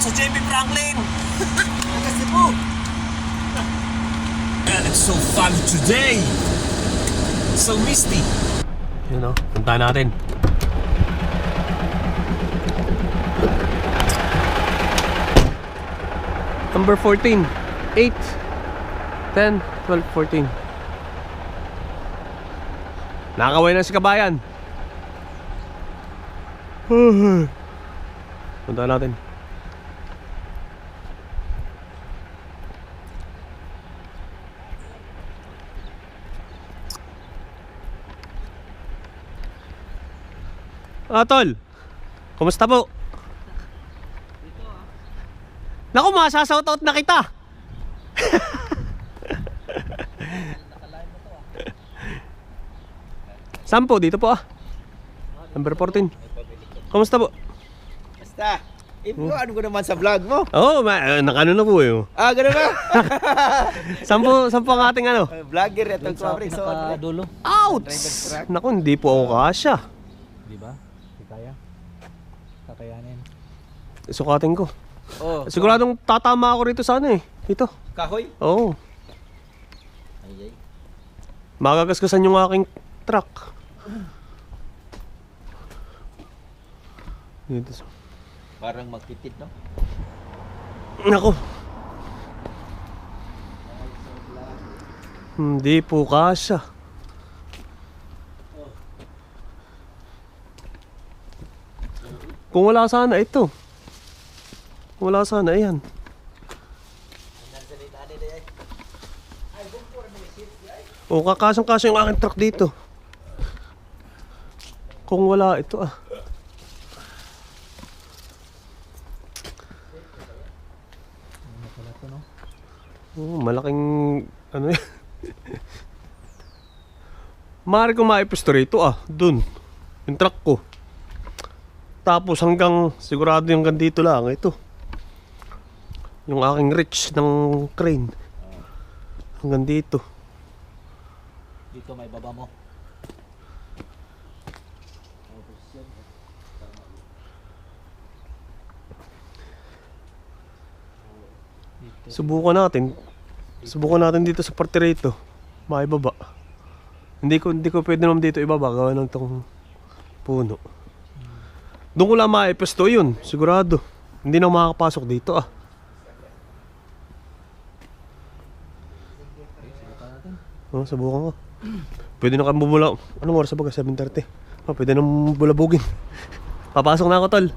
sa JP Franklin. Kasi po. Man, it's so fun today. So misty. Yun o, punta natin. Number 14, 8, 10, 12, 14. Nakakaway na si Kabayan. Punta natin. Tol, kumusta po? Naku, masasoutout na kita. Saan po? Dito po ah. Number 14. Kumusta po? Basta. Ano ko naman sa vlog mo? Oo, nakano na po eh. Gano'n na? Saan po ang ating ano? Vlogger ito. Dulo. Ouch! Naku, hindi po ako kasya. Di ba? Di kaya. Kakayanin. Sukatin ko. Oh, Siguradong tatama ako rito sana eh. Dito. kahoy? Oo. Ay. Magagasgasan yung aking truck. Dito. Parang magtitid, no? Naku. Hindi po kasya. Kung wala sana ito. Kung wala sana, ayan. O, kakasang-kasya yung aking truck dito. Kung wala ito ah. Malaking ano yan. Maaari ko maipusto rito ah. Dun. Yung truck ko. Tapos hanggang sigurado yung hanggang dito lang. Ito. Yung aking reach ng crane. Hanggang dito. Dito may baba mo. Subukan natin. Subukan natin dito sa parte rito. Maibaba. Hindi ko pwede naman dito ibaba. Gawa ng tong puno. Doon ko lang maipusto yun. Sigurado. Hindi na makakapasok dito ah. Subukan ko. Pwede na kang bumula. Anong oras sa baga? 7:30. Pwede na bulabugin. Papasok na ako, tol.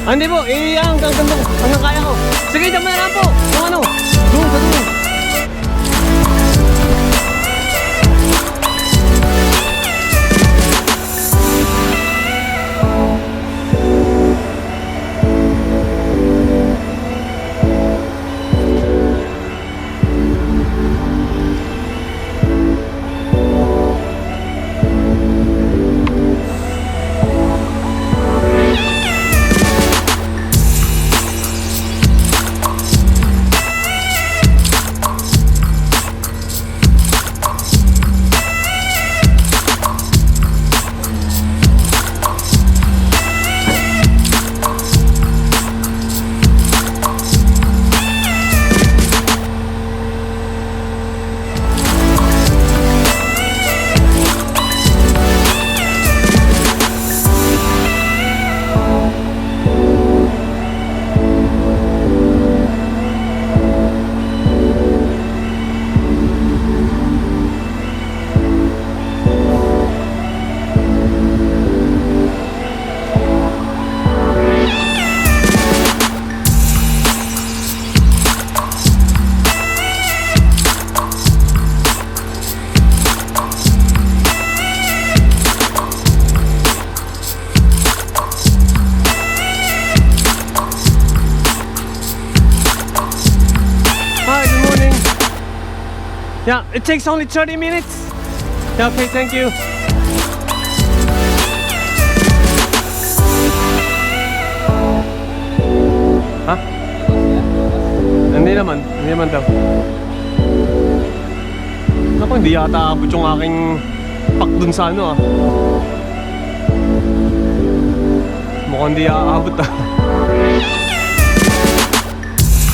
Hindi po, hanggang kaya ko. Sige, dyan mo na lang po. Kung ano, doon sa doon. Hi, good morning. Yeah, it takes only 30 minutes. Yeah, okay, thank you. Ha? Hindi naman daw. Naku, hindi yata abot yung aking pack dun sa ano ah. Mukhang hindi aabot ah.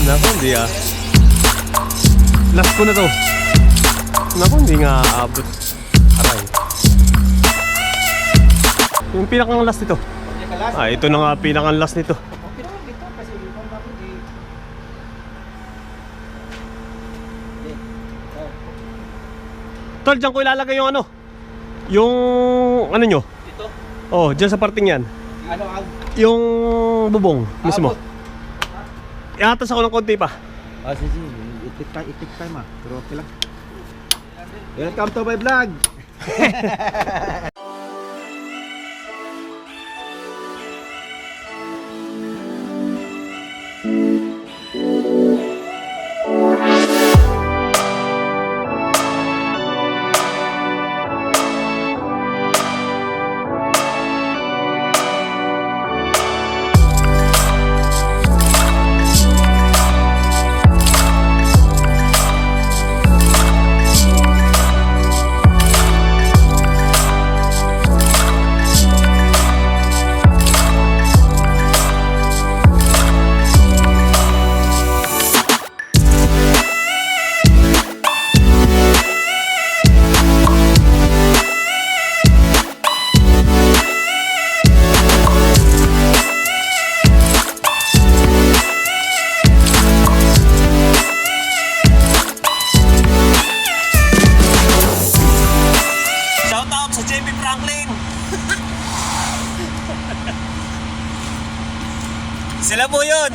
Naku, hindi ah. Last ko na to. Naku, hindi nga aabot. Aray. Yung pinakang last nito. Ah, ito na nga pinakang last nito. Tol, dyan ko ilalagay yung ano. Yung ano nyo. Ito? Oh, dyan sa parting yan. Ano ang... Yung bubong mismo. Abot. Iatas ako ng konti pa. Ah, sige. Itik time ah. Pero okay lang. Welcome to my vlog! Sila po yun.